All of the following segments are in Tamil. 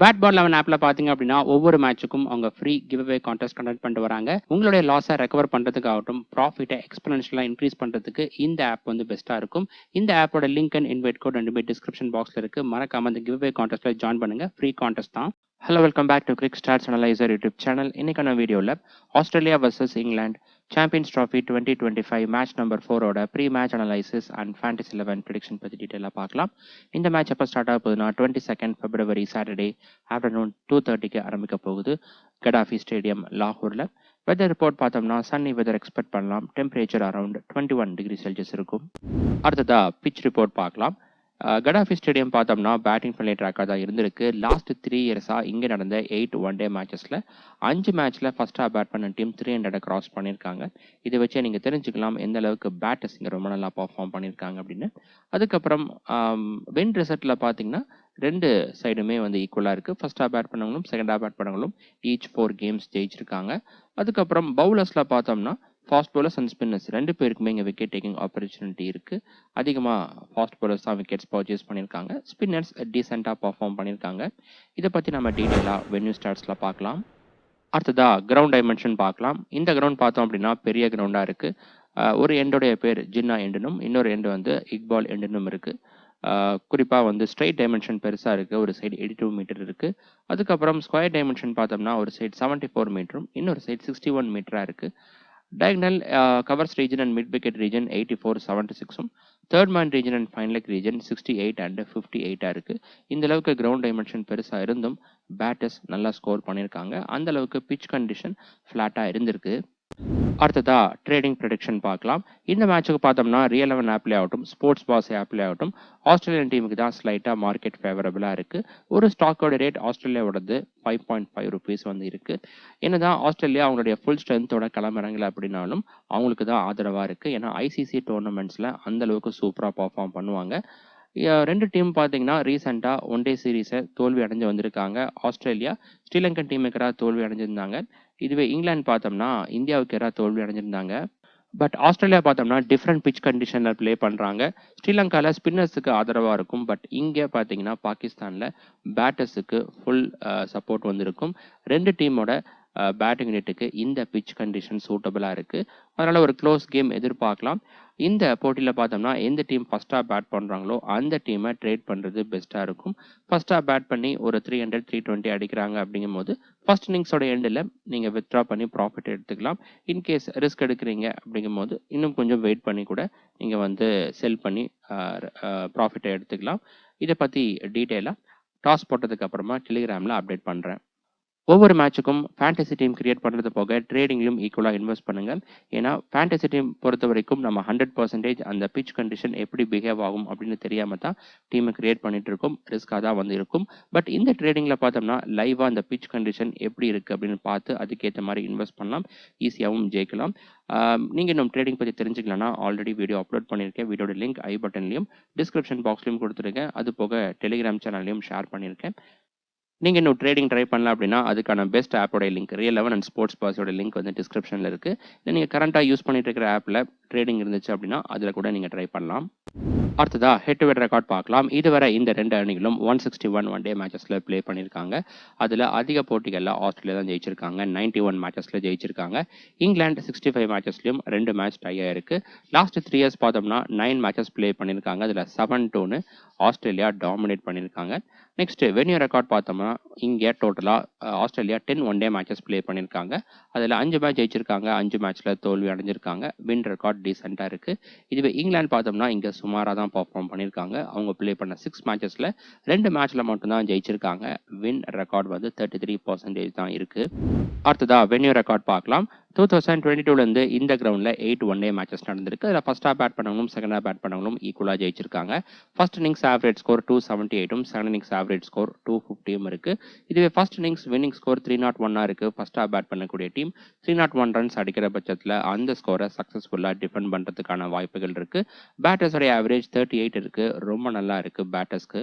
பேட் பால் 11 ஆப்ல பாத்தீங்க அப்படின்னா ஒவ்வொரு மேட்சுக்கும் அவங்க free giveaway contest conduct பண்ணிட்டு வராங்க. உங்களுடைய லாஸை ரெக்கவர் பண்றதுக்காகட்டும், ப்ராஃபிட்டை எக்ஸ்பெனன்ஷியலா இன்க்ரீஸ் பண்றதுக்கு இந்த ஆப் வந்து பெஸ்ட்டா இருக்கும். இந்த ஆப்போட லிங்க் அண்ட் இன்வைட் கோட் ரெண்டுமே டிஸ்கிரிப்ஷன் பாக்ஸ்ல இருக்கு. மறக்காம அந்த கிவ் அவே கான்டெஸ்ட்ல ஜாயின் பண்ணுங்க. ஃப்ரீ கான்டெஸ்ட் தான். Hello, welcome back to Cric Stats analyser YouTube channel. இன்னைக்கான வீடியோவில் Australia versus England Champions Trophy 2025 match number 4ஓட pre match analysis and fantasy 11 prediction பற்றி டீட்டெயிலாக பார்க்கலாம். இந்த மேட்ச் எப்போ ஸ்டார்ட் ஆக போகுதுன்னா 22 February சாட்டர்டே ஆஃப்டர்நூன் 2:30 ஆரம்பிக்க போகுது கடாஃபி ஸ்டேடியம் லாகூரில். வெதர் ரிப்போர்ட் பார்த்தோம்னா சன்னி வெதர் எக்ஸ்பெக்ட் பண்ணலாம். டெம்பரேச்சர் அரௌண்ட் 21 டிகிரி செல்சியஸ் இருக்கும். அடுத்ததா பிச் ரிப்போர்ட் பார்க்கலாம். கடாஃபி ஸ்டேடியம் பார்த்தோம்னா பேட்டிங் ஃப்ரெண்ட்லி ட்ராக்காக தான் இருந்திருக்கு. லாஸ்ட் 3 இயர்ஸாக இங்கே நடந்த 8 ஒன்-டே மேட்சஸில் 5 மேட்ச்சில் ஃபஸ்ட்டாக பேட் பண்ண டீம் 300 கிராஸ் பண்ணியிருக்காங்க. இதை வச்சே நீங்கள் தெரிஞ்சுக்கலாம் எந்த அளவுக்கு பேட்டர்ஸ் இங்கே ரொம்ப நல்லா பர்ஃபார்ம் பண்ணியிருக்காங்க அப்படின்னு. அதுக்கப்புறம் வின் ரிசல்ட்டில் பார்த்தீங்கன்னா 2 சைடுமே வந்து ஈக்குவலாக இருக்குது. ஃபஸ்ட்டாக பேட் பண்ணவங்களும் செகண்டாக பேட் பண்ணவங்களும் ஈச் 4 கேம்ஸ் ஜெயிச்சிருக்காங்க. அதுக்கப்புறம் பவுலர்ஸில் பார்த்தோம்னா ஃபாஸ்ட் பவுலர்ஸ் அண்ட் ஸ்பின்னர்ஸ் 2 பேருக்குமே இங்கே விக்கெட் டேக்கிங் ஆப்பர்ச்சுனிட்டி இருக்குது. அதிகமாக ஃபாஸ்ட் பவுலர்ஸ் தான் விக்கெட்ஸ் பர்ச்சேஸ் பண்ணியிருக்காங்க. ஸ்பின்னர்ஸ் டீசெண்டாக பர்ஃபார்ம் பண்ணியிருக்காங்க. இதை பற்றி நம்ம டீட்டெயிலாக வென்யூ ஸ்டாட்ஸில் பார்க்கலாம். அடுத்ததாக கிரவுண்ட் டைமென்ஷன் பார்க்கலாம். இந்த கிரவுண்ட் பார்த்தோம் அப்படின்னா பெரிய கிரவுண்டாக இருக்குது. ஒரு எண்டோடைய பேர் ஜின்னா எண்டுனும் இன்னொரு எண்டு வந்து இக்பால் எண்டுனும் இருக்குது. குறிப்பாக வந்து ஸ்ட்ரைட் டைமென்ஷன் பெருசாக இருக்குது. ஒரு சைடு 82 மீட்டர் இருக்குது. அதுக்கப்புறம் ஸ்கொயர் டைமென்ஷன் பார்த்தோம்னா ஒரு சைடு 74 மீட்டரும் இன்னொரு சைடு 61 மீட்டராக இருக்குது. Diagonal covers region and mid wicket region 84-76 third man region and fine leg region 68 and 58 இருக்கு. இந்த அளவுக்கு கிரவுண்ட் டைமென்ஷன் பெருசா இருந்தும் பேட்டர்ஸ் நல்லா ஸ்கோர் பண்ணியிருக்காங்க. அந்த அளவுக்கு பிச் கண்டிஷன் ஃபிளாட்டா இருந்திருக்கு. அடுத்ததா ட்ரேடிங் ப்ரெடிக்ஷன் பார்க்கலாம். இந்த மேட்சுக்கு பார்த்தோம்னா ரியல் 11 ஆப்லேயே ஆகட்டும் ஸ்போர்ட்ஸ் பாஸ் ஆப்லேயே ஆகட்டும் ஆஸ்திரேலியன் டீமுக்கு தான் ஸ்லைட்டாக மார்க்கெட் ஃபேவரபுளாக இருக்குது. ஒரு ஸ்டாக்கோட ரேட் ஆஸ்திரேலியாவோடது 5.5 rupees வந்து இருக்குது. என்னதான் ஆஸ்திரேலியா அவங்களுடைய ஃபுல் ஸ்ட்ரென்த்தோட கிளம்புறாங்களா அப்படின்னாலும் அவங்களுக்கு தான் ஆதரவாக இருக்குது. ஏன்னா ஐசிசி டோர்னமெண்ட்ஸில் அந்தளவுக்கு சூப்பராக பர்ஃபார்ம் பண்ணுவாங்க. 2 டீம் பார்த்தீங்கன்னா ரீசெண்டாக ஒன்-டே சீரீஸை தோல்வி அடைஞ்சு வந்திருக்காங்க. ஆஸ்திரேலியா ஸ்ரீலங்கன் டீமுக்கு எதிராக தோல்வி அடைஞ்சிருந்தாங்க. இதுவே இங்கிலாந்து பார்த்தோம்னா இந்தியாவுக்கு எதிராக தோல்வி அடைஞ்சிருந்தாங்க. பட் ஆஸ்திரேலியா பார்த்தோம்னா டிஃப்ரெண்ட் பிச் கண்டிஷனில் ப்ளே பண்ணுறாங்க. ஸ்ரீலங்காவில் ஸ்பின்னர்ஸுக்கு ஆதரவாக இருக்கும். பட் இங்கே பார்த்தீங்கன்னா பாகிஸ்தானில் பேட்டர்ஸுக்கு ஃபுல் சப்போர்ட் வந்திருக்கும். 2 டீமோட பேட்டிங் யூனிட்டுக்கு இந்த பிச் கண்டிஷன் சூட்டபுளாக இருக்குது. அதனால் ஒரு க்ளோஸ் கேம் எதிர்பார்க்கலாம். இந்த போட்டியில் பார்த்தோம்னா எந்த டீம் ஃபஸ்ட்டாக பேட் பண்ணுறாங்களோ அந்த டீமை ட்ரேட் பண்ணுறது பெஸ்ட்டாக இருக்கும். ஃபஸ்ட்டாக பேட் பண்ணி ஒரு 300-320 அடிக்கிறாங்க அப்படிங்கும்போது ஃபர்ஸ்ட் இன்னிங்ஸோட எண்டில் நீங்கள் வித்ட்ரா பண்ணி ப்ராஃபிட் எடுத்துக்கலாம். இன்கேஸ் ரிஸ்க் எடுக்கிறீங்க அப்படிங்கும்போது இன்னும் கொஞ்சம் வெயிட் பண்ணி கூட நீங்கள் வந்து செல் பண்ணி ப்ராஃபிட்டை எடுத்துக்கலாம். இதை பற்றி டீட்டெயிலாக டாஸ் போட்டதுக்கு அப்புறமா டெலிகிராமில் அப்டேட் பண்ணுறேன். ஒவ்வொரு மேட்சுக்கும் ஃபேண்டசி டீம் கிரியேட் பண்ணுறது போக ட்ரேடிங்லையும் ஈக்குவலாக இன்வெஸ்ட் பண்ணுங்கள். ஏன்னா ஃபேண்டசி டீம் பொறுத்த வரைக்கும் நம்ம 100% அந்த பிச் கண்டிஷன் எப்படி பிஹேவ் ஆகும் அப்படின்னு தெரியாமல் தான் டீமை கிரியேட் பண்ணிட்டு இருக்கோம். ரிஸ்காக தான் வந்து இருக்கும். பட் இந்த ட்ரேடிங்கில் பார்த்தோம்னா லைவாக அந்த பிச் கண்டிஷன் எப்படி இருக்குது அப்படின்னு பார்த்து அதுக்கேற்ற மாதிரி இன்வெஸ்ட் பண்ணலாம். ஈஸியாகவும் ஜெயிக்கலாம். நீங்கள் இன்னும் ட்ரேடிங் பற்றி தெரிஞ்சுக்கலன்னா ஆல்ரெடி வீடியோ அப்லோட் பண்ணியிருக்கேன். வீடியோட லிங்க் ஐ பட்டன்லையும் டிஸ்கிரிப்ஷன் பாக்ஸ்லையும் கொடுத்துருக்கேன். அது போக டெலிகிராம் சேனல்லையும் ஷேர் பண்ணியிருக்கேன். நீங்கள் இன்னும் ட்ரேடிங் ட்ரை பண்ணலாம் அப்படின்னா அதுக்கான பெஸ்ட் ஆப்போட லிங்க் ரியல் 11 அண்ட் ஸ்போர்ட்ஸ் பாஸோட லிங்க் வந்து டிஸ்கிரிப்ஷனில் இருக்குது. இல்லை நீங்கள் கரண்ட்டாக யூஸ் பண்ணிட்டு இருக்கிற ஆப்பில் ட்ரேடிங் இருந்துச்சு அப்படின்னா அதில் கூட நீங்கள் ட்ரை பண்ணலாம். அடுத்ததா ஹெட் டு ஹெட் ரெக்கார்ட் பார்க்கலாம். இதுவரை இந்த 2 அணிகளும் 161 ஒன்-டே மேட்சஸில் ப்ளே பண்ணியிருக்காங்க. அதில் அதிக போட்டிகளில் ஆஸ்திரேலியா தான் ஜெயிச்சிருக்காங்க. 91 மேட்சஸில் ஜெயிச்சிருக்காங்க. இங்கிலாந்து 65 மேட்சஸ்லையும் 2 மேட்ச் டை ஆயிருக்கு. லாஸ்ட் 3 இயர்ஸ் பார்த்தோம்னா 9 மேட்சஸ் ப்ளே பண்ணியிருக்காங்க. அதில் 7-2 ஆஸ்திரேலியா டாமினேட் பண்ணியிருக்காங்க. நெக்ஸ்ட் வென்யூ ரெக்கார்ட் பார்த்தோம்னா இங்கே டோட்டலாக ஆஸ்திரேலியா 10 ஒன்-டே மேட்சஸ் ப்ளே பண்ணியிருக்காங்க. அதில் 5 மேட்ச் ஜெயிச்சிருக்காங்க. 5 மேட்ச்சில் தோல்வி அடைஞ்சிருக்காங்க. வின் ரெக்கார்ட் டீசெண்டாக இருக்குது. இதுவே இங்கிலாந்து பார்த்தோம்னா இங்கே சுமாராக தான் பர்ஃபார்ம் பண்ணியிருக்காங்க. அவங்க ப்ளே பண்ண 6 மேட்சஸில் 2 மேட்ச்சில் மட்டும்தான் ஜெயிச்சிருக்காங்க. வின் ரெக்கார்ட் வந்து 33% தான் இருக்குது. அடுத்ததா வென்யூ ரெக்கார்ட் பார்க்கலாம். 2022 இந்த கிரவுண்டில் 8 ஒன்-டே மேட்சஸ் நடந்திருக்கு. அதில் ஃபஸ்ட்டாக பேட் பண்ணவங்களும் செகண்டாக பேட் பண்ணவங்களும் ஈக்குவலாக ஜெயிச்சிருக்காங்க. First innings average score 278 second innings average score 250 இருக்குது. இதுவே ஃபர்ஸ்ட் இன்னிங்ஸ் வின்னிங் ஸ்கோர் 301 இருக்குது. ஃபஸ்ட்டாக பேட் பண்ணக்கூடிய டீம் 301 ரன்ஸ் அடிக்கிற பட்சத்தில் அந்த ஸ்கோரை சக்ஸஸ்ஃபுல்லாக டிஃபெண்ட் பண்ணுறதுக்கான வாய்ப்புகள் இருக்குது. பேட்டர்ஸோடைய ஆவரேஜ் 38 இருக்குது. ரொம்ப நல்லா இருக்குது பேட்டர்ஸ்க்கு.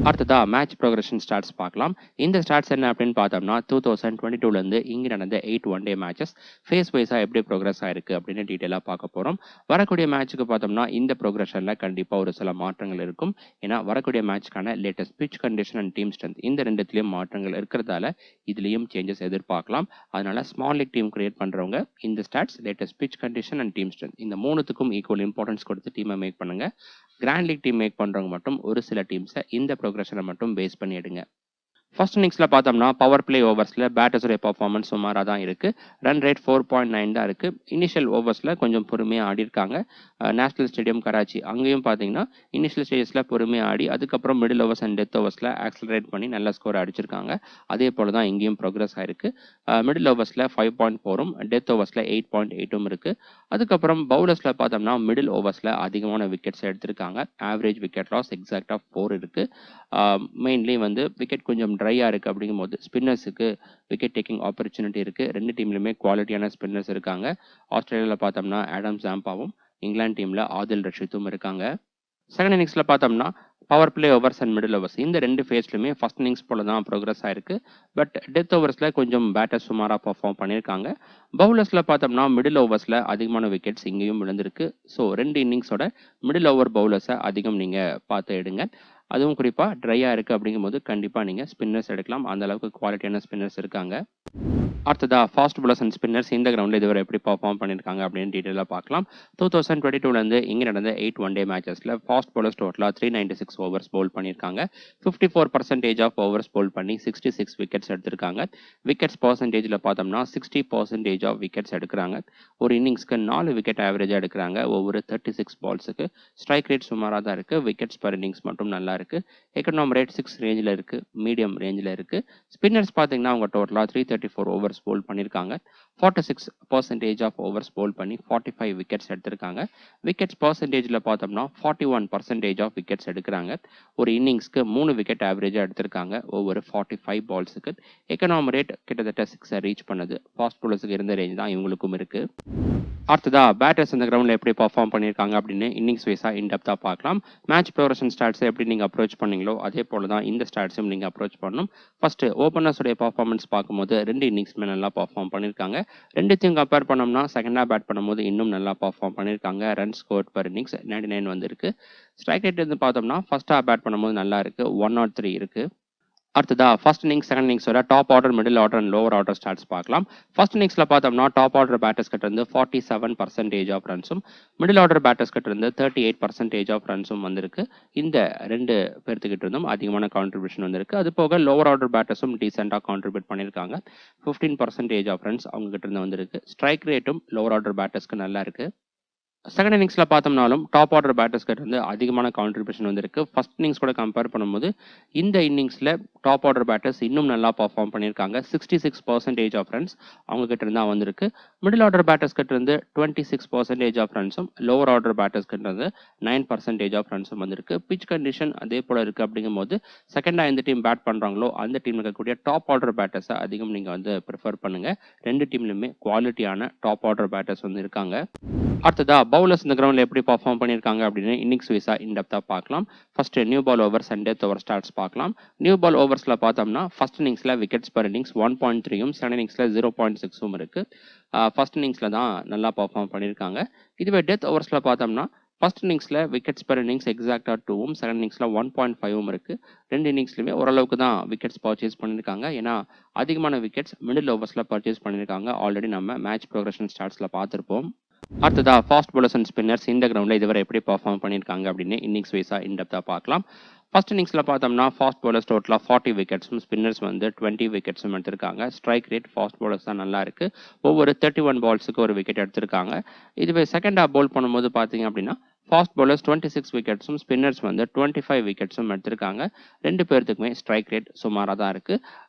அடுத்ததா மேட்ச் ப்ரோக்ரஷன் ஸ்டாட்ஸ் பார்க்கலாம். இந்த ஸ்டாட்ஸ் என்ன அப்படின்னு பார்த்தோம்னா 2022 இங்கே நடந்த 8 ஒன்-டே மேட்சஸ் ஃபேஸ் வைஸாக எப்படி ப்ரோக்ரஸ் ஆயிருக்கு அப்படின்னு டீட்டெயிலாக பார்க்க போகிறோம். வரக்கூடிய மேட்ச்சுக்கு பார்த்தோம்னா இந்த ப்ரோக்ரஷனில் கண்டிப்பாக ஒரு சில மாற்றங்கள் இருக்கும். ஏன்னா வரக்கூடிய மேட்ச்க்கான latest pitch condition and team strength இந்த ரெண்டுத்துலேயும் மாற்றங்கள் இருக்கிறதால இதுலேயும் சேஞ்சஸ் எதிர்பார்க்கலாம். அதனால ஸ்மால் லீக் டீம் கிரியேட் பண்ணுறவங்க இந்த stats, latest pitch condition and team strength இந்த மூணுத்துக்கும் ஈக்குவல் இம்பார்ட்டன்ஸ் கொடுத்து டீமை மேக் பண்ணுங்க. கிராண்ட் லீக் டீம் மேக் பண்ணுறவங்க மட்டும் ஒரு சில டீம்ஸை இந்த ப்ரோக்ரஷனை மட்டும் பேஸ் பண்ணி எடுங்க. ஃபர்ஸ்ட் இன்னிங்ஸில் பார்த்தோம்னா பவர் பிளே ஓவர்ஸில் பேட்டர்ஸுடைய பர்ஃபார்மன்ஸ் சுமாராக தான் இருக்குது. ரன் ரேட் 4.9 தான் இருக்குது. இனிஷியல் ஓவர்ஸில் கொஞ்சம் பொறுமையாக ஆடி இருக்காங்க. நேஷனல் ஸ்டேடியம் கராச்சி அங்கேயும் பார்த்தீங்கன்னா இனிஷியல் ஸ்டேஜஸில் பொறுமையாக ஆடி அதுக்கப்புறம் மிடில் ஓவர்ஸ் அண்ட் டெத் ஓவர்ஸில் ஆக்சலரேட் பண்ணி நல்ல ஸ்கோர் அடிச்சிருக்காங்க. அதே போல் தான் இங்கேயும் ப்ரோக்ரஸ் ஆயிருக்கு. மிடில் ஓவர்ஸில் 5.4ம் டெத் ஓவர்ஸில் 8.8ம் இருக்குது. அதுக்கப்புறம் பவுலர்ஸில் பார்த்தோம்னா மிடில் ஓவர்ஸில் அதிகமான விக்கெட்ஸ் எடுத்திருக்காங்க. ஆவரேஜ் விக்கெட் லாஸ் எக்ஸாக்டாக 4 இருக்குது. மெயின்லி வந்து விக்கெட் கொஞ்சம் ட்ரையாக இருக்குது. அப்படிங்கும்போது ஸ்பின்னர்ஸுக்கு விக்கெட் டேக்கிங் ஆப்பர்ச்சுனிட்டி இருக்குது. ரெண்டு டீம்லையுமே குவாலிட்டியான ஸ்பின்னர்ஸ் இருக்காங்க. ஆஸ்திரேலியாவில் பார்த்தோம்னா ஆடம் ஜாம்பாவும், இங்கிலாந்து டீமில் ஆதில் ரஷீதும் இருக்காங்க. செகண்ட் இன்னிங்ஸில் பார்த்தோம்னா power play overs and middle overs இந்த ரெண்டு ஃபேஸ்லையுமே ஃபர்ஸ்ட் இன்னிங்ஸ் போல தான் ப்ரோக்ரஸ் ஆயிருக்கு. பட் டெத் ஓவர்ஸில் கொஞ்சம் பேட்டர் சுமாராக பர்ஃபார்ம் பண்ணியிருக்காங்க. பவுலர்ஸில் பார்த்தோம்னா மிடில் ஓவர்ஸில் அதிகமான விக்கெட்ஸ் இங்கேயும் விழுந்திருக்கு. ஸோ ரெண்டு இன்னிங்ஸோட மிடில் ஓவர் பவுலர்ஸை அதிகம் நீங்கள் பார்த்து எடுங்க. அதுவும் குறிப்பாக ட்ரையாக இருக்குது அப்படிங்கும்போது கண்டிப்பாக நீங்கள் ஸ்பின்னர்ஸ் எடுக்கலாம். அந்த அளவுக்கு குவாலிட்டியான ஸ்பின்னர்ஸ் இருக்காங்க. அடுத்ததா ஃபாஸ்ட் bowlers அண்ட் ஸ்பின்னர்ஸ் இந்த கிரவுண்டில் இதுவரை எப்படி பர்ஃபார்ம் பண்ணியிருக்காங்க அப்படின்னு டீட்டெயிலாக பார்க்கலாம். 2022லேருந்து இங்கே நடந்த 8 ஒன் டே மேட்சஸில் ஃபாஸ்ட் bowlers டோட்டலாக 396 ஓவர்ஸ் பவுல் பண்ணியிருக்காங்க. 54% ஆஃப் ஓவர்ஸ் பவுல் பண்ணி 66 விக்கெட்ஸ் எடுத்திருக்காங்க. விக்கெட்ஸ் பர்சன்டேஜில் பார்த்தோம்னா 60% ஆஃப் விக்கெட்ஸ் எடுக்கிறாங்க. ஒரு இன்னிங்ஸ்க்கு 4 விக்கெட் ஆவரேஜாக எடுக்கிறாங்க ஒவ்வொரு 36 பால்ஸுக்கு. ஸ்ட்ரைக் ரேட் சுமாராக தான் இருக்குது. விக்கெட்ஸ் பர் இன்னிங்ஸ் மட்டும் நல்லா இருக்குது. எக்கனாம் ரேட் 6 ரேஞ்சில் இருக்குது. மீடியம் ரேஞ்சில் இருக்குது. ஸ்பின்னர்ஸ் பார்த்தீங்கன்னா அவங்க டோட்டலாக 334 ஓவர்ஸ் பவுல் பண்ணியிருக்காங்க. 46% ஆஃப் ஓவர்ஸ் பவுல் பண்ணி 45 விக்கெட்ஸ் எடுத்திருக்காங்க. விக்கெட்ஸ் பர்சன்டேஜில் பார்த்தோம்னா 41% ஆஃப் விக்கெட்ஸ் எடுக்கிறாங்க. ஒரு இன்னிங்ஸ்க்கு 3 விக்கெட் ஆவரேஜாக எடுத்திருக்காங்க ஒவ்வொரு 45 பால்ஸுக்கு. எக்கனாம் ரேட் கிட்டத்தட்ட 6 ரீச் பண்ணுது. ஃபாஸ்ட் bowlersக்கு இருந்த ரேஞ்ச் தான் இவங்களுக்கும் இருக்கு. அடுத்ததா பேட்டர்ஸ் இந்த கிரவுண்டில் எப்படி பர்ஃபார்ம் பண்ணியிருக்காங்க அப்படின்னு இன்னிங்ஸ் வைஸாக இன்டெப்த்தாக பார்க்கலாம். மேட்ச் ப்ரோக்ரஷன் ஸ்டாட்ஸை எப்படி நீங்கள் அப்ரோச் பண்ணீங்களோ அதே போல தான் இந்த ஸ்டாட்ஸும் நீங்கள் அப்ரோச் பண்ணணும். ஃபர்ஸ்ட் ஓப்பனர்ஸுடைய பர்ஃபார்மன்ஸ் பார்க்கும்போது ரெண்டு இன்னிங்ஸுமே நல்லா பர்ஃபார்ம் பண்ணியிருக்காங்க. ரெண்டுத்தையும் கம்பேர் பண்ணோம்னா செகண்டாக பேட் பண்ணும்போது இன்னும் நல்லா பர்ஃபார்ம் பண்ணியிருக்காங்க. ரன் ஸ்கோர் பர் இன்னிங்ஸ் 99 வந்திருக்கு. ஸ்ட்ரைக் ரேட் வந்து பார்த்தோம்னா ஃபர்ஸ்ட்டாக பேட் பண்ணும்போது நல்லா இருக்குது. 103 இருக்குது. அடுத்ததா ஃபர்ஸ்ட் இன்னிங்ஸ் செகண்ட் இன்னிங்ஸோட top order, middle order and lower order stats பார்க்கலாம். ஃபர்ஸ்ட் இன்னிங்ஸில் பார்த்தோம்னா டாப் ஆர்டர் பேட்டர்ஸ் கிட்ட இருந்து 47% ஆஃப் ரன்ஸும், மிடில் ஆர்டர் பேட்டர்ஸ் கிட்ட இருந்து 38% ஆஃப் ரன்ஸும் வந்திருக்கு. இந்த ரெண்டு பேர்த்துக்கிட்ட இருந்தும் அதிகமான கான்ட்ரிபியூஷன் வந்திருக்கு. அது போக லோவர் ஆர்டர் பேட்டர்ஸும் டீசெண்டாக கான்ட்ரிபியூட் பண்ணியிருக்காங்க. 15% ஆஃப் ரன்ஸ் அவங்க கிட்ட இருந்து வந்திருக்கு. ஸ்ட்ரைக் ரேட்டும் லோவர் ஆர்டர் பேட்டர்ஸ்க்கு நல்லா இருக்கு. செகண்ட் இன்னிங்ஸில் பார்த்தோம்னாலும் டாப் ஆர்டர் பேட்டர்ஸ் கிட்ட இருந்து அதிகமான கான்ட்ரிபியூஷன் வந்திருக்கு. ஃபர்ஸ்ட் இன்னிங்ஸ் கூட கம்பேர் பண்ணும்போது இந்த இன்னிங்ஸில் டாப் ஆர்டர் பேட்டர்ஸ் இன்னும் நல்லா பர்ஃபார்ம் பண்ணியிருக்காங்க. 66% ஆஃப் ரன்ஸ் அவங்க கிட்ட இருந்தா வந்திருக்கு. மிடில் ஆர்டர் பேட்டர்ஸ் கிட்ட இருந்து 26% ஆஃப் ரன்ஸும், லோவர் ஆர்டர் பேட்டர்ஸ் கிட்ட இருந்து 9% ஆஃப் ரன்ஸும் வந்திருக்கு. பிச் கண்டிஷன் அதே போல இருக்கு. அப்படிங்கும்போது செகண்டாக எந்த டீம் பேட் பண்றாங்களோ அந்த டீம் இருக்கக்கூடிய டாப் ஆர்டர் பேட்டர்ஸை அதிகம் நீங்க வந்து ப்ரிஃபர் பண்ணுங்க. ரெண்டு டீம்லையுமே குவாலிட்டியான டாப் ஆர்டர் பேட்டர்ஸ் வந்து இருக்காங்க. அடுத்ததா பவுலர்ஸ் இந்த கிரவுண்டில் எப்படி பர்ஃபார்ம் பண்ணியிருக்காங்க அப்படின்னு இன்னிங்ஸ் வைஸாக இன்டெப்த்தாக பார்க்கலாம். First new ball overs and death over stats பார்க்கலாம். நியூ பால் ஓவர்ஸில் பார்த்தோம்னா ஃபர்ஸ்ட் இன்னிங்ஸில் விக்கெட்ஸ் பர் இன்னிங்ஸ் 1.3யும், செகண்ட் இன்னிங்ஸில் 0.6ம் இருக்கு. ஃபர்ஸ்ட் இன்னிங்ஸில் தான் நல்லா பர்ஃபார்ம் பண்ணியிருக்காங்க. இதுவே டெத் ஓவர்ஸில் பார்த்தோம்னா ஃபர்ஸ்ட் இன்னிங்ஸில் விக்கெட்ஸ் பர் இன்னிங்ஸ் எக்ஸாக்டாக 2ம், செகண்ட் இன்னிங்ஸில் 1.5ம் இருக்கு. ரெண்டு இன்னிங்ஸ்லையுமே ஓரளவுக்கு தான் விக்கெட்ஸ் பர்ச்சேஸ் பண்ணியிருக்காங்க. ஏன்னா அதிகமான விக்கெட்ஸ் மிடில் ஓவர்ஸில் பர்ச்சேஸ் பண்ணியிருக்காங்க. ஆல்ரெடி நம்ம மேட்ச் ப்ரோக்ரஷன் ஸ்டாட்ஸில் பார்த்துருப்போம். அடுத்ததா ஃபாஸ்ட் bowlers அண்ட் ஸ்பின்னர்ஸ் இந்த கிரவுண்டில் இதுவரை எப்படி பர்ஃபார்ம் பண்ணியிருக்காங்க அப்படின்னு இன்னிங்ஸ் வைஸாக இன்டெப்த்தாக பார்க்கலாம். ஃபர்ஸ்ட் இன்னிங்ஸில் பார்த்தோம்னா ஃபாஸ்ட் bowlers டோட்டலாக 40 விக்கெட்ஸும், ஸ்பின்னர்ஸ் வந்து 20 விக்கெட்ஸும் எடுத்திருக்காங்க. ஸ்ட்ரைக் ரேட் ஃபாஸ்ட் bowlers தான் நல்லா இருக்கு. ஒவ்வொரு 31 பால்ஸுக்கு ஒரு விக்கெட் எடுத்திருக்காங்க. இதுவே செகண்ட் ஹாஃப் பவுல் பண்ணும்போது பார்த்தீங்க அப்படின்னா ஃபாஸ்ட் bowlers 26 விக்கெட்ஸும், ஸ்பின்னர்ஸ் வந்து 25 விக்கெட்ஸும் எடுத்திருக்காங்க. ரெண்டு பேர்த்துக்குமே ஸ்ட்ரைக் ரேட் சுமாராக தான் இருக்கு.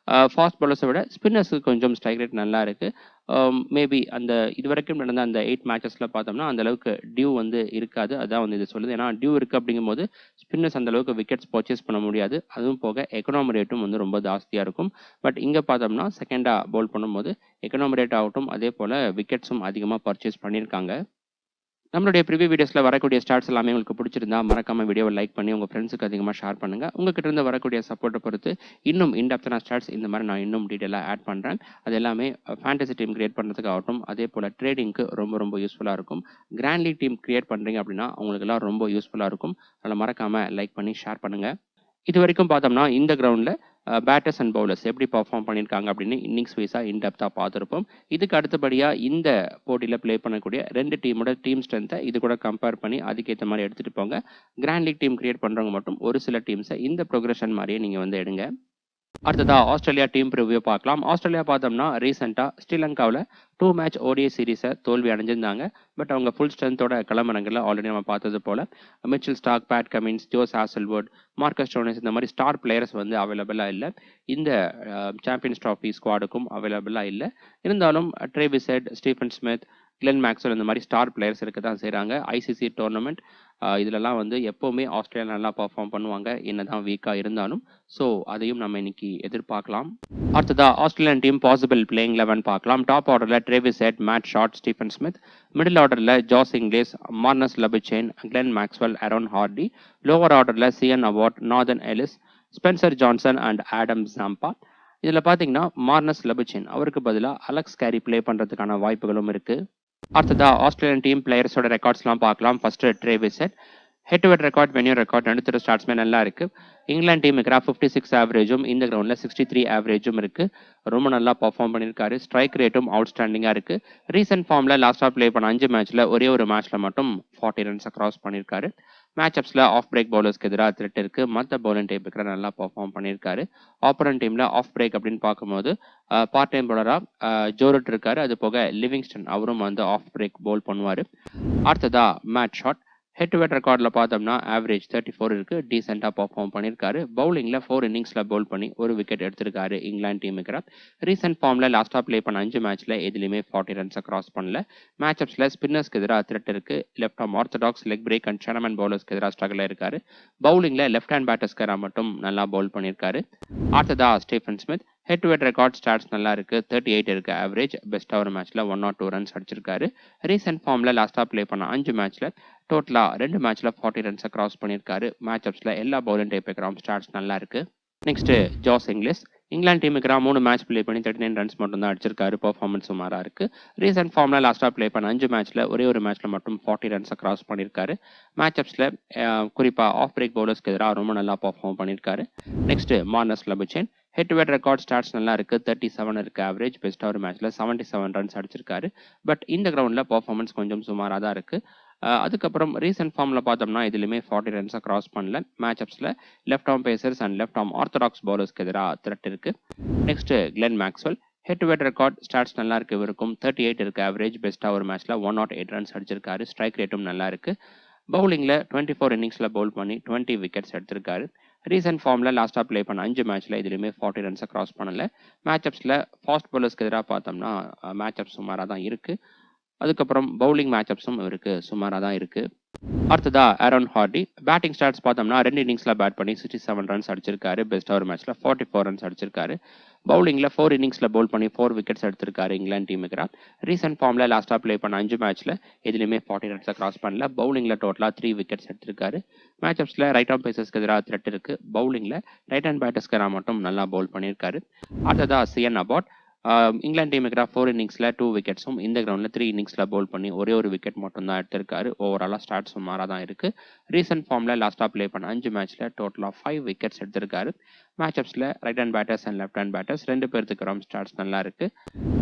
ஃபாஸ்ட் bowlers விட ஸ்பின்னர்ஸுக்கு கொஞ்சம் ஸ்ட்ரைக் ரேட் நல்லா இருக்கு. மேபி அந்த இதுவரைக்கும் நடந்த அந்த 8 மேட்சஸில் பார்த்தோம்னா அந்த அளவுக்கு டியூ வந்து இருக்காது. அதான் வந்து இது சொல்லுது. ஏன்னா டியூ இருக்கு அப்படிங்கும்போது ஸ்பின்னர்ஸ் அந்த அளவுக்கு விக்கெட்ஸ் பர்ச்சேஸ் பண்ண முடியாது. அதுவும் போக எக்கனாமி ரேட்டும் வந்து ரொம்ப ஜாஸ்தியாக இருக்கும். பட் இங்கே பார்த்தோம்னா செகண்டாக பவுல் பண்ணும்போது எக்கனாமி ரேட் ஆகட்டும், அதே போல் விக்கெட்ஸும் அதிகமாக பர்ச்சேஸ் பண்ணியிருக்காங்க. நம்மளுடைய ப்ரிவியூ வீடியோஸ்ல வரக்கூடிய ஸ்டாட்ஸ் எல்லாமே உங்களுக்கு பிடிச்சிருந்தா மறக்காம வீடியோவை லைக் பண்ணி உங்க ஃப்ரெண்ட்ஸுக்கு அதிகமாக ஷேர் பண்ணுங்க. உங்ககிட்ட இருந்து வரக்கூடிய சப்போர்ட்டை பொறுத்து இன்னும் இன்டெப்த்தான ஸ்டாட்ஸ் இந்த மாதிரி நான் இன்னும் டீட்டெயிலாக ஆட் பண்றேன். அது எல்லாமே ஃபேண்டசி டீம் கிரியேட் பண்ணுறதுக்கு ஆகட்டும், அதே போல ட்ரேடிங்க்கு ரொம்ப யூஸ்ஃபுல்லாக இருக்கும். கிராண்ட் லீக் டீம் கிரியேட் பண்றீங்க அப்படின்னா உங்களுக்கு எல்லாம் ரொம்ப யூஸ்ஃபுல்லாக இருக்கும். அதனால் மறக்காம லைக் பண்ணி ஷேர் பண்ணுங்க. இது வரைக்கும் பார்த்தோம்னா இந்த கிரவுண்டில் பேட்டர்ஸ் அண்ட் பவுலர்ஸ் எப்படி பர்ஃபார்ம் பண்ணியிருக்காங்க அப்படின்னு இன்னிங்ஸ் வைஸாக இன்டெப்த்தாக பார்த்துருப்போம். இதுக்கு அடுத்தபடியாக இந்த போட்டியில் ப்ளே பண்ணக்கூடிய 2 டீமோட டீம் ஸ்ட்ரென்த்தை இது கூட கம்பேர் பண்ணி அதுக்கேற்ற மாதிரி எடுத்துகிட்டு போங்க. கிராண்ட் லீக் டீம் கிரியேட் பண்ணுறவங்க மட்டும் ஒரு சில டீம்ஸை இந்த ப்ரொக்ரெஷன் மாதிரியே நீங்கள் வந்து எடுங்க. அடுத்ததா ஆஸ்திரேலியா டீம் ப்ரிவ்யூ பார்க்கலாம். ஆஸ்திரேலியா பார்த்தோம்னா ரீசெண்டாக ஸ்ரீலங்காவில் 2 மேட்ச் ஓடிஐ சீரீஸை தோல்வி அடைஞ்சிருந்தாங்க. பட் அவங்க ஃபுல் ஸ்ட்ரென்த்தோட கிளம்புறாங்கல்ல. ஆல்ரெடி நம்ம பார்த்தது போல Mitchell Starc, Pat Cummins, Josh Hazlewood, Marcus Stoinis இந்த மாதிரி ஸ்டார் பிளேயர்ஸ் வந்து அவைலபிளாக இல்லை. இந்த சாம்பியன்ஸ் ட்ராஃபி ஸ்குவாடுக்கும் அவைலபிளாக இல்லை. இருந்தாலும் Travis Head, Steven Smith, Glenn Maxwell இந்த மாதிரி ஸ்டார் பிளேயர்ஸ் இருக்க தான் செய்கிறாங்க. ஐசிசி டோர்னமெண்ட் இதிலலாம் வந்து எப்போவுமே ஆஸ்திரேலியா நல்லா பர்ஃபார்ம் பண்ணுவாங்க என்னதான் வீக்காக இருந்தாலும். ஸோ அதையும் நம்ம இன்னைக்கு எதிர்பார்க்கலாம். அடுத்ததா ஆஸ்திரேலியன் டீம் பாசிபிள் பிளேயிங் 11 பார்க்கலாம். டாப் ஆர்டரில் Travis Head, Matt Short, Steven Smith. Middle ஆர்டரில் Josh Inglis, Marnus Labuschagne, Glenn Maxwell, Aaron Hardie. Lower ஆர்டரில் Sean Abbott, Nathan Ellis, Spencer Johnson and Adam Zampa. இதில் பார்த்தீங்கன்னா மார்னஸ் லபுச்சேன் அவருக்கு பதிலாக அலெக்ஸ் கேரி ப்ளே பண்ணுறதுக்கான வாய்ப்புகளும் இருக்குது. அடுத்ததா ஆஸ்திரேலியன் டீம் பிளேயர்ஸோட ரெக்கார்ட்ஸ்லாம் பார்க்கலாம். First Travis head to head record, venue record நடுத்தர ஸ்டாட்ஸ்மே நல்லா இருக்கு. இங்கிலாந்து டீமுக்கு 56 ஆவரேஜும் இந்த கிரவுண்டில் 63 ஆவரேஜும் இருக்கு. ரொம்ப நல்லா பர்ஃபார்ம் பண்ணியிருக்காரு. ஸ்ட்ரைக் ரேட்டும் அவுட்ஸ்டாண்டிங்காக இருக்கு. ரீசெண்ட் ஃபார்மில் லாஸ்ட்டாக ப்ளே பண்ண 5 மேட்ச்ல ஒரே ஒரு மேட்ச்ல மட்டும் 40 ரன்ஸை கிராஸ் பண்ணியிருக்காரு. மேட்சப்ஸில் ஆஃப் பிரேக் பவுலர்ஸ்க்கு எதிராக த்ரெட் இருக்கு. மற்ற பவுலிங் டைப்புக்கு நல்லா பர்ஃபார்ம் பண்ணியிருக்காரு. ஆப்பரன் டீமில் ஆஃப் பிரேக் அப்படின்னு பார்க்கும்போது பார்ட் டைம் பவுலராக ஜோரட் இருக்காரு. அது போக லிவிங்ஸ்டன் அவரும் வந்து ஆஃப் பிரேக் பவுல் பண்ணுவார். அடுத்ததா Matt Short. Head to head ரெக்கார்டில் பார்த்தோம்னா ஆவரேஜ் 34 இருக்கு. டீசெண்டாக பர்ஃபார்ம் பண்ணியிருக்காரு. பவுலிங்கில் 4 இன்னிங்ஸில் பவுல் பண்ணி ஒரு விக்கெட் எடுத்திருக்காரு இங்கிலாந்து டீமுக்கு. ரீசெண்ட் ஃபார்மில் லாஸ்ட்டாக ப்ளே பண்ண 5 மேட்ச்ல எதுலையுமே 40 ரன்ஸை கிராஸ் பண்ணல. மேட்சப்ஸில் ஸ்பின்னர்ஸ்க்கு எதிராக த்ரெட் இருக்கு. Left arm orthodox, leg break and chinaman பவுலர்ஸ்க்கு எதிராக ஸ்ட்ரகிள் இருக்காரு. பவுலிங்கில் லெஃப்ட் ஹேண்ட் பேட்டர்ஸ்க்கு எதிராக மட்டும் நல்லா பவுல் பண்ணியிருக்காரு. அடுத்ததா Stephen Smith. Head to head record stats நல்லா இருக்கு. 38 இருக்கு ஆவரேஜ். பெஸ்ட்டாக ஒரு மேட்ச்ல 102 ரன்ஸ் அடிச்சிருக்காரு. ரீசெண்ட் ஃபார்ம்ல லாஸ்ட்டாக ப்ளே பண்ண 5 மேட்ச்ல டோட்டலா 2 மேட்ச்ல 40 ரன்ஸை கிராஸ் பண்ணியிருக்காரு. மேட்சப்ஸ்ல எல்லா பவுலிங் டைப் ஸ்டாட்ஸ் நல்லா இருக்கு. நெக்ஸ்ட் ஜாஸ் இங்கிலீஸ். இங்கிலாந்து டீமுக்கு 3 மேட்ச் ப்ளே பண்ணி 39 ரன்ஸ் மட்டும் தான் அடிச்சிருக்காரு. பர்ஃபார்மன்ஸ் சுமாராக இருக்கு. ரீசெண்ட் ஃபார்ம்ல லாஸ்ட்டாக ப்ளே பண்ண 5 மேட்ச்ல ஒரே ஒரு மேட்ச்ல மட்டும் 40 ரன்ஸை கிராஸ் பண்ணியிருக்காரு. மேட்சப்ஸ்ல குறிப்பாக ஆஃப் பிரேக் பவுலர்ஸ்க்கு எதிராக ரொம்ப நல்லா பர்ஃபார்ம் பண்ணியிருக்காரு. Next Marnus Labuschagne. Head to head record stats நல்லா இருக்கு. 37 இருக்கு ஆவரேஜ். பெஸ்ட்டாக ஒரு மேட்ச்ல 77 ரன்ஸ் அடிச்சிருக்காரு. பட் இந்த கிரவுண்ட்ல பர்ஃபார்மன்ஸ் கொஞ்சம் சுமாராக தான் இருக்கு. அதுக்கப்புறம் ரீசெண்ட் ஃபார்மில் பார்த்தோம்னா இதுலையுமே 40 ரன்ஸை கிராஸ் பண்ணல. மேட்சப்ஸில் left arm pacers and left arm orthodox பவுலர்ஸ்க்கு எதிராக த்ரெட் இருக்கு. Next Glenn Maxwell. Head to head record stats நல்லா இருக்கு. இவருக்கும் 38 இருக்கு ஆவரேஜ். பெஸ்ட்டாக ஒரு மேட்ச்ல 108 ரன்ஸ் அடிச்சிருக்காரு. ஸ்ட்ரைக் ரேட்டும் நல்லா இருக்கு. பவுலிங்கில் 24 இன்னிங்ஸில் பவுல் பண்ணி 20 விக்கெட்ஸ் எடுத்திருக்காரு. ரீசெண்ட் ஃபார்மில் லாஸ்ட்டாக ப்ளே பண்ண 5 மேட்ச்ல இதுலையுமே 40 ரன்ஸை கிராஸ் பண்ணல. மேட்சப்ஸில் ஃபாஸ்ட் பவுலர்ஸ்க்கு எதிராக பார்த்தோம்னா மேட்சப் சுமாராக தான் இருக்கு. அதுக்கப்புறம் பவுலிங் மேட்சப்ஸும் இவருக்கு சுமாராக தான் இருக்கு. அடுத்ததா ஆரோன் ஹார்டி. பேட்டிங் ஸ்டாட்ஸ் பார்த்தோம்னா 2 இன்னிங்ஸ்ல பேட் பண்ணி 67 ரன்ஸ் அடிச்சிருக்காரு. பெஸ்ட் ஒரு மேட்ச்ல 44 ரன்ஸ் அடிச்சிருக்காரு. பவுலிங்ல 4 இன்னிங்ஸ்ல பவுல் பண்ணி 4 விக்கெட்ஸ் எடுத்திருக்காரு இங்கிலாந்து டீமுக்கு. ரீசெண்ட் ஃபார்ம்ல லாஸ்டா ப்ளே பண்ண 5 மேட்ச்ல எதுலையுமே 40 ரன்ஸை கிராஸ் பண்ணல. பவுலிங்ல டோட்டலா 3 விக்கெட்ஸ் எடுத்திருக்காரு. மேட்சப்ஸ்ல ரைட் ஆர்ம் பேசர்ஸ்க்கு எதிராக த்ரெட் இருக்கு. பவுலிங்ல ரைட் ஹேண்ட் பேட்டர்ஸ்க்கு மட்டும் நல்லா பவுல் பண்ணியிருக்காரு. அடுத்ததா சியன் அபாட். இங்கிலாந்து டீமுக்கு 4 இன்னிங்ஸ்ல 2 விக்கெட்ஸும் இந்த கிரவுண்ட்ல 3 இன்னிங்ஸ்ல பவுல் பண்ணி ஒரே ஒரு விக்கெட் மட்டும் தான் எடுத்திருக்காரு. ஓவராலா ஸ்டார்ட் சுமாரா தான் இருக்கு. ரீசெண்ட் ஃபார்ம்ல லாஸ்டா ப்ளே பண்ண 5 மேட்ச்ல டோட்டலா 5 விக்கெட்ஸ் எடுத்திருக்காரு. மேட்சப்ஸ்ல right hand batters and left hand batters 2 பேருக்கு ஸ்டார்ட்ஸ் நல்லா இருக்கு.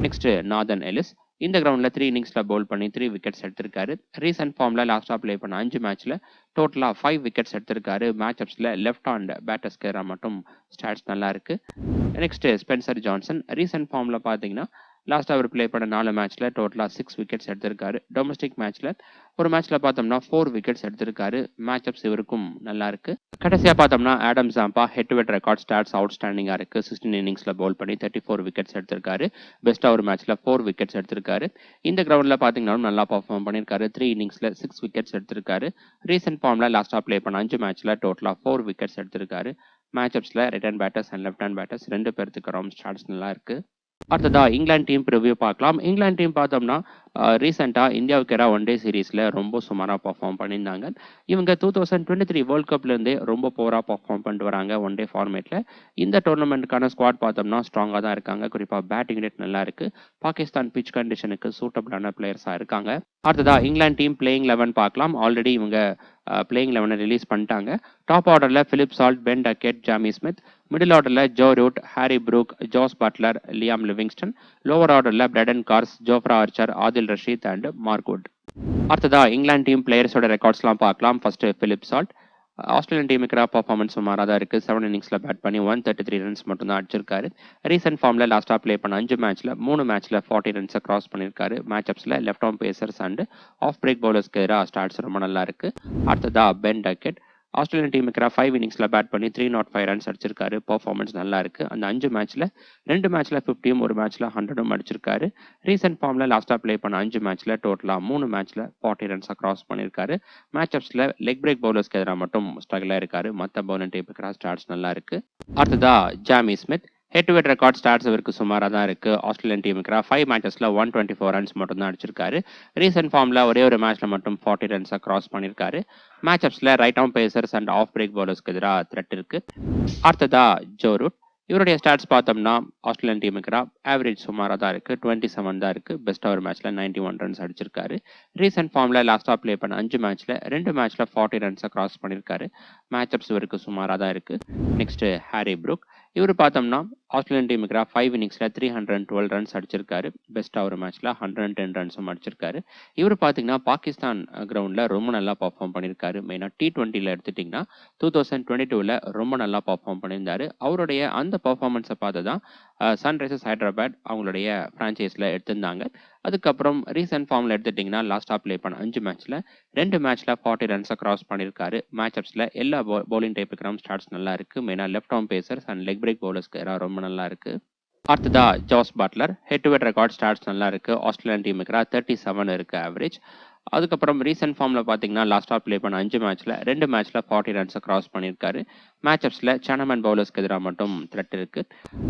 Next Nathan Ellis. இந்த கிரவுண்ட்ல 3 இன்னிங்ஸ்ல பவுல் பண்ணி 3 விக்கெட்ஸ் எடுத்திருக்காரு. ரீசெண்ட் ஃபார்ம்ல லாஸ்டா ப்ளே பண்ண 5 மேட்ச்ல டோட்டலா 5 விக்கெட்ஸ் எடுத்திருக்காரு. மேட்சப்ஸ்ல லெஃப்ட் ஹேண்ட் பேட்டர்ஸ்க்கு மட்டும் ஸ்டாட்ஸ் நல்லா இருக்கு. Next Spencer Johnson. ரீசெண்ட் ஃபார்ம்ல பாத்தீங்கன்னா லாஸ்ட் அவர் ப்ளே பண்ண 4 மேட்ச்ல டோட்டலா 6 விக்கெட்ஸ் எடுத்திருக்காரு. டொமஸ்டிக் மேட்ச்ல ஒரு மேட்ச்ல பார்த்தோம்னா 4 விக்கெட்ஸ் எடுத்திருக்காரு. மேட்சப்ஸ் இவருக்கும் நல்லா இருக்கு. கடைசியா பார்த்தோம்னா Adam Zampa. Head to head record stats அவுட்ஸ்டாண்டிங்கா இருக்கு. 16 இன்னிங்ஸ்ல பவுல் பண்ணி 34 விக்கெட்ஸ் எடுத்திருக்காரு. பெஸ்டா ஒரு மேட்ச்ல 4 விக்கெட்ஸ் எடுத்திருக்காரு. இந்த கிரவுண்ட்ல பாத்தீங்கன்னா நல்லா பர்ஃபார்ம் பண்ணிருக்காரு. 3 இன்னிங்ஸ்ல 6 விக்கெட்ஸ் எடுத்திருக்காரு. ரீசெண்ட் ஃபார்ம்ல லாஸ்டா ப்ளே பண்ண 5 மேட்ச்ல டோட்டலா 4 விக்கெட்ஸ் எடுத்திருக்காரு. மேட்சப்ஸ்ல right hand batters and left hand batters 2 பேருக்கு ஸ்டாட்ஸ் நல்லா இருக்கு. அடுத்ததா இங்கிலாந்து டீம் ரிவ்யூ பார்க்கலாம். இங்கிலாந்து டீம் பார்த்தோம்னா ரீசெண்டா இந்தியாவுக்கு எதிராக ஒன் டே சீரிஸ்ல ரொம்ப சுமாரா பெர்ஃபார்ம் பண்ணியிருந்தாங்க. இவங்க 2023 வேர்ல்ட் கப்ல இருந்தே ரொம்ப புவரா பெர்ஃபார்ம் பண்ணிட்டு வராங்க ஒன் டே ஃபார்மேட்ல. இந்த டோர்னமெண்ட்க்கான ஸ்குவாட் பார்த்தோம்னா ஸ்ட்ராங்கா தான் இருக்காங்க. குறிப்பா பேட்டிங் ரேட் நல்லா இருக்கு. பாகிஸ்தான் பிட்ச் கண்டிஷனுக்கு சூட்டபிளான பிளேயர்ஸா இருக்காங்க. அடுத்ததா இங்கிலாந்து டீம் பிளேயிங் 11 பார்க்கலாம். ஆல்ரெடி இவங்க பிளேயிங் 11 ரிலீஸ் பண்ணிட்டாங்க. டாப் ஆர்டர்ல Phil Salt, Ben Duckett, Jamie Smith. Middle ஆர்டர்ல Joe Root, Harry Brook, Jos Buttler, Liam Livingstone. Lower ஆர்டர்ல Brydon Carse, Jofra Archer, Adil Rashid and Mark Wood. அடுத்ததா இங்கிலாந்து டீம் பிளேயர்ஸோட ரெக்கார்ட்ஸ்லாம் பார்க்கலாம். First Phil Salt. ஆஸ்திரேலியன் டீமுக்கு பர்ஃபார்மன்ஸ் சுமாராக தான் இருக்குது. 7 இன்னிங்ஸில் பேட் பண்ணி 133 ரன்ஸ் மட்டும் தான் அடிச்சிருக்காரு. ரீசெண்ட் ஃபார்மில் லாஸ்ட்டாக ப்ளே பண்ண 5 மேட்ச்சில் 3 மேட்ச்சில் 40 ரன்ஸை கிராஸ் பண்ணியிருக்காரு. மேட்சப்ஸில் left arm pacers and off break பவுலர்ஸ்க்கு எதிராக ஸ்டார்ட்ஸ் ரொம்ப நல்லா இருக்கு. அடுத்ததா பென் டக்கெட். ஆஸ்திரேலியன் டீமுக்கு 5 இன்னிங்ஸில் பேட் பண்ணி 305 ரன்ஸ் அடிச்சிருக்காரு. பர்ஃபார்மன்ஸ் நல்லா இருக்கு. அந்த 5 மேட்ச்சில் 2 மேட்ச்சில் 50யும் 1 மேட்ச்சில் 100ம் அடிச்சிருக்காரு. ரீசெண்ட் ஃபார்மில் லாஸ்ட்டாக ப்ளே பண்ண 5 மேட்ச்சில் டோட்டலாக 3 மேட்ச்சில் 40 ரன்ஸை கிராஸ் பண்ணியிருக்காரு. மேட்சப்ஸில் லெக் பிரேக் பவுலர்ஸ்க்கு எதிராக மட்டும் ஸ்ட்ரகிளாக இருக்காரு. மற்ற பவுலர் டீமுக்கு ஸ்டார்ட்ஸ் நல்லா இருக்கு. அடுத்ததா Jamie Smith. Head to head record stats இவருக்கு சுமாராக தான் இருக்கு. ஆஸ்திரேலியன் டீமுக்கு 5 மேட்சஸ்ல 124 ரன்ஸ் மட்டும் தான் அடிச்சிருக்காரு. ரீசெண்ட் ஃபார்ம்ல ஒரே ஒரு மேட்ச்ல மட்டும் 40 ரன்ஸை கிராஸ் பண்ணியிருக்காரு. மேட்சப்ஸ்ல right arm pacers and off break பவுலர்ஸ்க்கு எதிராக த்ரெட் இருக்கு. அடுத்ததா ஜோ ரூட். இவருடைய ஸ்டாட்ஸ் பார்த்தோம்னா ஆஸ்திரேலியன் டீமுக்கு ஆவரேஜ் சுமாராக தான் இருக்கு. 27 தான் இருக்கு. பெஸ்ட் ஓவர் மேட்ச்ல 91 ரன்ஸ் அடிச்சிருக்காரு. ரீசெண்ட் ஃபார்ம்ல லாஸ்டா ப்ளே பண்ண 5 மேட்ச்ல 2 மேட்ச்ல 40 ரன்ஸை கிராஸ் பண்ணியிருக்காரு. மேட்சப்ஸ் இவருக்கு சுமாராக தான் இருக்கு. Next Harry Brook. இவர் பார்த்தோம்னா ஆஸ்திரேலியன் டீமுக்கு 5 இன்னிங்ஸ்ல 312 ரன்ஸ் அடிச்சிருக்காரு. பெஸ்ட் ஓவர் மேட்ச்ல 110 ரன்ஸும் அடிச்சிருக்காரு. இவர் பார்த்தீங்கன்னா பாகிஸ்தான் கிரவுண்ட்ல ரொம்ப நல்லா பர்ஃபார்ம் பண்ணியிருக்காரு. மெயினாக T20ல எடுத்துட்டிங்கன்னா 2022ல ரொம்ப நல்லா பர்ஃபார்ம் பண்ணியிருந்தாரு. அவருடைய அந்த பர்ஃபார்மன்ஸை பார்த்து தான் சன்ரைசர்ஸ் ஹைதராபாத் அவங்களுடைய ஃப்ரான்ச்சைஸில் எடுத்திருந்தாங்க. அதுக்கப்புறம் ரீசெண்ட் ஃபார்மில் எடுத்துட்டிங்கன்னா லாஸ்ட்டாக ப்ளே பண்ண 5 மேட்ச்சில் 2 மேட்ச்சில் 40 ரன்ஸை கிராஸ் பண்ணியிருக்காரு. மேட்சப்ஸில் எல்லா பவுலிங் டைப்புக்கு ஸ்டார்ட்ஸ் நல்லா இருக்கு. மெயினாக left arm pacers and leg break பவுலர்ஸ்க்கு ரொம்ப நல்லா இருக்கு. அடுத்ததா Jos Buttler. Head to head record stats நல்லா இருக்கு. ஆஸ்திரேலியன் டீமுக்கு 37 இருக்கு ஆவரேஜ். அதுக்கப்புறம் ரீசெண்ட் ஃபார்ம்ல பார்த்தீங்கன்னா லாஸ்ட்டாக ப்ளே பண்ண 5 மேட்ச்ல 2 மேட்ச்ல 40 ரன்ஸை கிராஸ் பண்ணியிருக்காரு. மேட்சப்ஸில் சேனமன் பவுலர்ஸ்க்கு எதிராக மட்டும் த்ரெட் இருக்கு.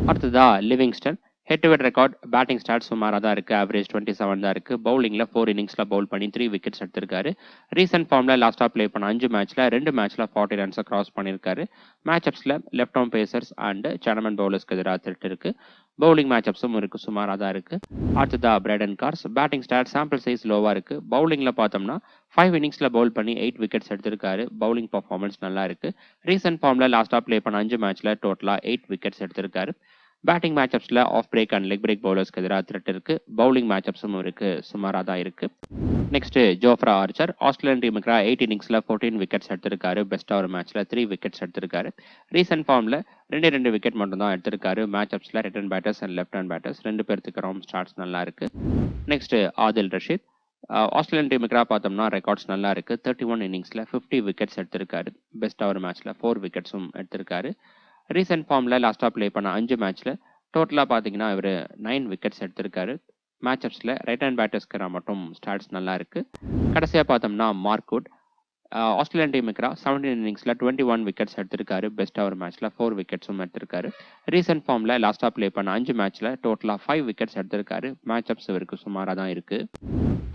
அடுத்ததா Livingstone. Head to head record batting start சுமாராக தான் இருக்கு. ஆவரேஜ் 27 தான் இருக்கு. பவுலிங்ல 4 இன்னிங்ஸ்ல பவுல் பண்ணி 3 விக்கெட்ஸ் எடுத்திருக்காரு. ரீசெண்ட் ஃபார்ம்ல லாஸ்ட்டாக ப்ளே பண்ண 5 மேட்ச்ல 2 மேட்ச்ல 40 ரன்ஸை கிராஸ் பண்ணியிருக்காரு. மேட்சப்ஸ்ல லெஃப்ட் ஆர்ம் பேசர்ஸ் அண்ட் சேனமன் பவுலர்ஸ்க்கு எதிராக த்ரெட் இருக்கு. பவுலிங் மேட்சப்ஸும் இருக்கு சுமாராக தான் இருக்கு. அடுத்ததா Brydon Carse. Batting stat sample size லோவா இருக்கு. பவுலிங்ல பார்த்தோம்னா 5 இன்னிங்ஸ்ல பவுல் பண்ணி 8 விக்கெட்ஸ் எடுத்திருக்காரு. பவுலிங் பர்ஃபார்மன்ஸ் நல்லா இருக்கு. ரீசெண்ட் ஃபார்ம்ல லாஸ்டா ப்ளே பண்ண 5 மேட்ச்ல டோட்டலா 8 விக்கெட்ஸ் எடுத்திருக்காரு. பேட்டிங் மேட்சப்ஸ்ல off break and leg break பவுலர்ஸ்க்கு எதிராக த்ரெட் இருக்கு. பவுலிங் மேட்சப்ஸும் இருக்கு சுமாராக தான் இருக்கு. Next Jofra Archer. ஆஸ்திரேலியன் டீமுக்கு 8 இன்னிங்ஸ்ல 14 விக்கெட்ஸ் எடுத்திருக்காரு. பெஸ்ட் ஓவர் மேட்ச்ல 3 விக்கெட்ஸ் எடுத்திருக்காரு. ரீசெண்ட் ஃபார்ம்ல 2 விக்கெட் மட்டும் தான் எடுத்திருக்காரு. மேட்சப்ஸ்ல right hand batters and left hand batters 2 பேர்த்துக்கு ஸ்டார்ட்ஸ் நல்லா இருக்கு. நெக்ஸ்ட் ஆதில் ரஷீத். ஆஸ்திரேலியன் டீமுக்கு பார்த்தோம்னா ரெக்கார்ட்ஸ் நல்லா இருக்கு. 31 இன்னிங்ஸ்ல 50 விக்கெட்ஸ் எடுத்திருக்காரு. பெஸ்ட் ஓவர் மேட்ச்ல 4 விக்கெட்ஸும் எடுத்திருக்காரு. ரீசெண்ட் ஃபார்ம்ல லாஸ்டா ப்ளே பண்ண 5 மேட்ச்ல டோட்டலா பாத்தீங்கன்னா இவர் 9 விக்கெட்ஸ் எடுத்திருக்காரு. மேட்சப்ஸ்ல ரைட் ஹேண்ட் பேட்டர்ஸ்க்கு மட்டும் ஸ்டார்ட்ஸ் நல்லா இருக்கு. கடைசியா பார்த்தோம்னா மார்க் வுட். ஆஸ்திரேலியன் டீமுக்கு 17 இன்னிங்ஸ்ல 21 விக்கெட்ஸ் எடுத்திருக்காரு. பெஸ்ட் ஓவர் மேட்ச்ல 4 விக்கெட்ஸும் எடுத்திருக்காரு. ரீசெண்ட் ஃபார்ம்ல லாஸ்டா ப்ளே பண்ண 5 மேட்ச்ல டோட்டலா 5 விக்கெட்ஸ் எடுத்திருக்காரு. மேட்சப்ஸ் இவருக்கு சுமாரா தான் இருக்கு.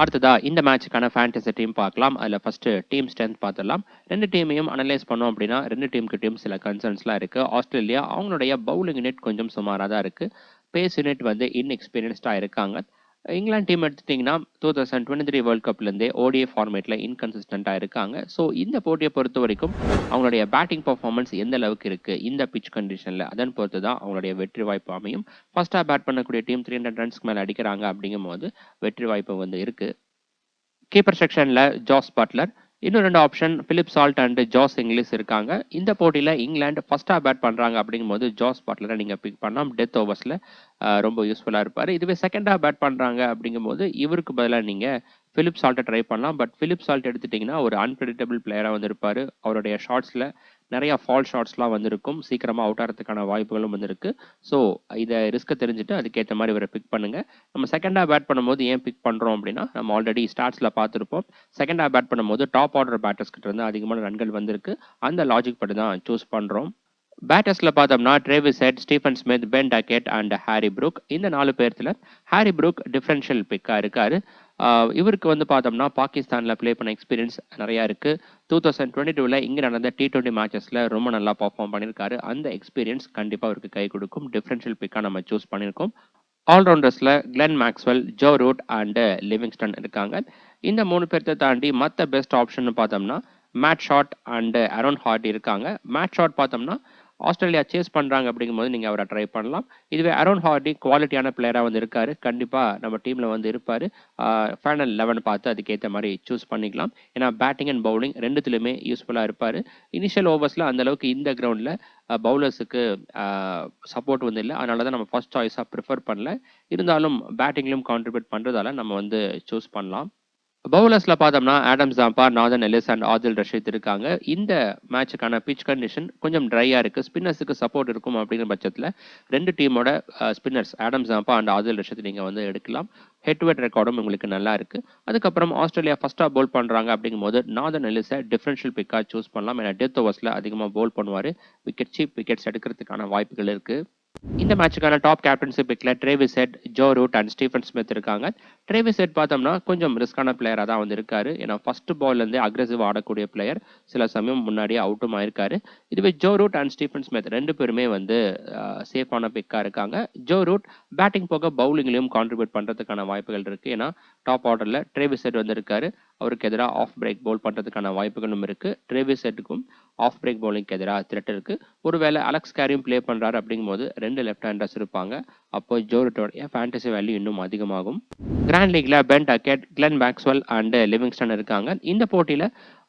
அடுத்ததா இந்த மேட்சுக்கான ஃபேண்டசி டீம் பார்க்கலாம். அதுல ஃபர்ஸ்ட் டீம் ஸ்ட்ரென்த் பார்த்துடலாம். 2 டீமையும் அனலைஸ் பண்ணோம் அப்படின்னா 2 டீமுக்கிட்டையும் சில கன்சர்ன்ஸ்லாம் இருக்கு. ஆஸ்திரேலியா அவங்களுடைய பவுலிங் யூனிட் கொஞ்சம் சுமாராக தான் இருக்கு. பேஸ் யூனிட் இன்எக்ஸ்பீரியன்ஸ்டா இருக்காங்க. இங்கிலாந்து டீம் எடுத்துட்டிங்கன்னா 2023 வேர்ல்ட் கப்லேருந்தே ஓடிஐ ஃபார்மேட்டில் இன்கன்சிஸ்டண்ட்டாக இருக்காங்க. ஸோ இந்த போட்டியை பொறுத்த வரைக்கும் அவங்களுடைய பேட்டிங் பர்ஃபார்மன்ஸ் எந்த அளவுக்கு இருக்குது இந்த பிச் கண்டிஷனில் அதன் பொறுத்து தான் அவங்களுடைய வெற்றி வாய்ப்பு அமையும். ஃபர்ஸ்ட்டாக பேட் பண்ணக்கூடிய டீம் 300 ரன்ஸ்க்கு மேலே அடிக்கிறாங்க அப்படிங்கும் போது வெற்றி வாய்ப்பு இருக்குது. கீப்பர் செக்ஷனில் ஜோஸ் பட்லர். இன்னும் 2 option Phil Salt and Josh Inglis இருக்காங்க. இந்த போட்டியில் இங்கிலாந்து ஃபர்ஸ்டா பேட் பண்ணுறாங்க அப்படிங்கும்போது ஜாஸ் பட்லரை நீங்கள் பிக் பண்ணலாம். டெத் ஓவர்ஸில் ரொம்ப யூஸ்ஃபுல்லாக இருப்பார். இதுவே செகண்டா பேட் பண்ணுறாங்க அப்படிங்கும்போது இவருக்கு பதிலாக நீங்கள் பிலிப் சால்ட்டை ட்ரை பண்ணலாம். பட் பிலிப் சால்ட் எடுத்துட்டிங்கன்னா ஒரு அன்பிரடிக்டபிள் பிளேயராக வந்திருப்பார். அவருடைய ஷாட்ஸில் நிறைய ஃபால் ஷாட்ஸ்லாம் வந்திருக்கும். சீக்கிரமாக அவுட் ஆகிறதுக்கான வாய்ப்புகளும் வந்திருக்கு. ஸோ இதை ரிஸ்க்கை தெரிஞ்சுட்டு அதுக்கேற்ற மாதிரி இவரை பிக் பண்ணுங்க. நம்ம செகண்டா பேட் பண்ணும்போது ஏன் பிக் பண்ணுறோம் அப்படின்னா நம்ம ஆல்ரெடி ஸ்டார்ட்ஸில் பார்த்துருப்போம். செகண்டா பேட் பண்ணும்போது டாப் ஆர்டர் பேட்டர்ஸ் கிட்ட இருந்து அதிகமான ரன்கள் வந்திருக்கு. அந்த லாஜிக் படி தான் சூஸ் பண்ணுறோம். பேட்டர்ஸ்ல பார்த்தோம்னா Travis Head, Steven Smith, Ben Duckett and Harry Brook. இந்த 4 பேர்த்துல ஹாரி ப்ரூக் டிஃபரன்ஷியல் பிக்கா இருக்காரு. இவருக்கு வந்து பார்த்தோம்னா பாகிஸ்தான்ல ப்ளே பண்ண எக்ஸ்பீரியன்ஸ் நிறையா இருக்கு. 2022ல இங்க நடந்த T20 மேட்சஸ்ல ரொம்ப நல்லா பெர்ஃபார்ம் பண்ணியிருக்காரு. அந்த எக்ஸ்பீரியன்ஸ் கண்டிப்பா அவருக்கு கை கொடுக்கும். டிஃபரன்ஷியல் பிக்கா நம்ம சூஸ் பண்ணியிருக்கோம். ஆல்ரவுண்டர்ஸ்ல Glenn Maxwell, Joe Root and Livingstone இருக்காங்க. இந்த 3 பேர்த்த தாண்டி மத்த பெஸ்ட் ஆப்ஷன் பார்த்தோம்னா Matt Short and Aaron Hardie இருக்காங்க. மேட் ஷாட் பார்த்தோம்னா ஆஸ்திரேலியா சேஸ் பண்றாங்க அப்படிங்கும்போது நீங்க அவரை ட்ரை பண்ணலாம். இதுவே அரோன் ஹார்டி குவாலிட்டியான பிளேயரா வந்து இருக்காரு. கண்டிப்பா நம்ம டீம்ல வந்து இருப்பாரு. ஃபைனல் 11 பார்த்து அதுக்கேற்ற மாதிரி சூஸ் பண்ணிக்கலாம். ஏன்னா பேட்டிங் அண்ட் பவுலிங் ரெண்டுத்துலையுமே யூஸ்ஃபுல்லா இருப்பாரு. இனிஷியல் ஓவர்ஸ்ல அந்த அளவுக்கு இந்த கிரவுண்ட்ல பவுலர்ஸுக்கு சப்போர்ட் வந்து இல்லை. அதனால தான் நம்ம ஃபர்ஸ்ட் சாய்ஸாக ப்ரிஃபர் பண்ணல. இருந்தாலும் பேட்டிங்லையும் கான்ட்ரிபியூட் பண்ணுறதால நம்ம வந்து சூஸ் பண்ணலாம். பவுலர்ஸ்ல பார்த்தோம்னா Adam Zampa, Nathan Ellis and Adil Rashid இருக்காங்க. இந்த மேட்சுக்கான பிச் கண்டிஷன் கொஞ்சம் ட்ரையா இருக்கு. ஸ்பின்னர்ஸுக்கு சப்போர்ட் இருக்கும் அப்படிங்கிற பட்சத்தில் 2 டீமோட spinners Adam Zampa and Adil Rashid நீங்க வந்து எடுக்கலாம். ஹெட் டு ஹெட் ரெக்கார்டும் உங்களுக்கு நல்லா இருக்கு. அதுக்கப்புறம் ஆஸ்திரேலியா ஃபர்ஸ்டா பவுல் பண்றாங்க அப்படிங்கும்போது நாதன் எல்லிஸை டிஃபரன்ஷியல் பிக்கா சூஸ் பண்ணலாம். ஏன்னா டெத் ஓவர்ஸ்ல அதிகமாக பவுல் பண்ணுவாரு. சீப் விக்கெட்ஸ் எடுக்கிறதுக்கான வாய்ப்புகள் இருக்கு. இந்த மேட்சுக்கான டாப் கேப்டன்சி பிக்ல Travis Head, Joe Root and Steven Smith இருக்காங்க. ட்ரேவிஸ் ஹெட் பார்த்தோம்னா கொஞ்சம் ரிஸ்கான பிளேயரா தான் வந்து இருக்காரு. ஏன்னா ஃபர்ஸ்ட் பால்ல இருந்தே அக்ரெசிவ் ஆடக்கூடிய பிளேயர். சில சமயம் முன்னாடியே அவுட்டும் ஆயிருக்காரு. இதுவே Joe Root and Steven Smith 2 பேருமே வந்து சேஃபான பிக்கா இருக்காங்க. ஜோ ரூட் பேட்டிங் போக பவுலிங்லயும் கான்ட்ரிபியூட் பண்றதுக்கான வாய்ப்புகள் இருக்கு. ஏன்னா டாப் ஆர்டர்ல ட்ரேவிஸ் ஹெட் வந்து இருக்காரு. அவருக்கு எதிராக ஆஃப் பிரேக் பவுல் பண்றதுக்கான வாய்ப்புகளும் இருக்கு. ட்ரேவிஸ் ஹெட்டுக்கும் ஆஃப் பிரேக் பவுலிங்க்கு எதிராக த்ரெட் இருக்கு. ஒருவேளை அலெக்ஸ் கேரியும் ப்ளே பண்றாரு அப்படிங்கும்போது 2 லெஃப்ட் ஹேண்டர்ஸ் இருப்பாங்க. அப்போ ஜோ ரூட்டோடைய ஃபேண்டசி வேல்யூ இன்னும் அதிகமாகும். கிராண்ட் லீக்ல Ben Duckett, Glenn Maxwell and Livingstone இருக்காங்க. இந்த போட்டியில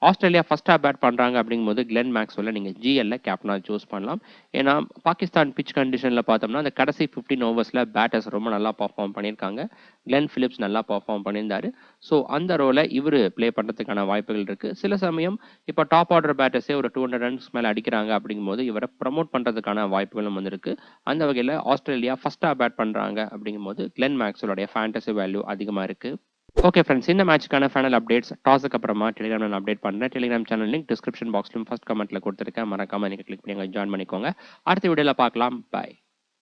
ஆஸ்திரேலியா ஃபர்ஸ்டா பேட் பண்றாங்க அப்படிங்கும்போது கிளென் மேக்ஸ்வெல்ல நீங்க ஜிஎல்ல கேப்டனா சூஸ் பண்ணலாம். ஏன்னா பாகிஸ்தான் பிச் கண்டிஷன்ல பார்த்தோம்னா அந்த கடைசி 15 ஓவர்ஸ்ல பேட்டர்ஸ் ரொம்ப நல்லா பர்ஃபார்ம் பண்ணியிருக்காங்க. கிளென் பிலிப்ஸ் நல்லா பர்ஃபார்ம் பண்ணியிருந்தாரு. ஸோ அந்த ரோலை இவரு ப்ளே பண்றதுக்கான வாய்ப்புகள் இருக்கு. சில சமயம் இப்போ டாப் ஆர்டர் பேட்டர்ஸே ஒரு 200 ரன்ஸ் மேல அடிக்கிறாங்க அப்படிங்கும்போது இவரை ப்ரமோட் பண்றதுக்கான வாய்ப்புகளும் வந்திருக்கு. அந்த வகையில் ஆஸ்திரேலியா ஃபர்ஸ்டா பேட் பண்றாங்க அப்படிங்கும்போது கிளென் மேக்ஸ்வெல்லுடைய ஃபேண்டசி வேல்யூ அதிகமா இருக்கு. ஓகே ஃப்ரெண்ட்ஸ், இந்த மேட்ச்க்கான ஃபைனல் அப்டேட்ஸ் டாஸுக்கு அப்புறமா டெலிகிராம் நான் அப்டேட் பண்ணுறேன். டெலிகிராம் சேனல் லிங்க் டிஸ்கிரிப்ஷன் பாக்ஸ்லையும் ஃபர்ஸ்ட் கமெண்ட்ல கொடுத்துருக்கேன். மறக்காம நீங்கள் கிளிக் பண்ணி ஜாயின் பண்ணிக்கோங்க. அடுத்த வீடியோவில் பார்க்கலாம். பாய்.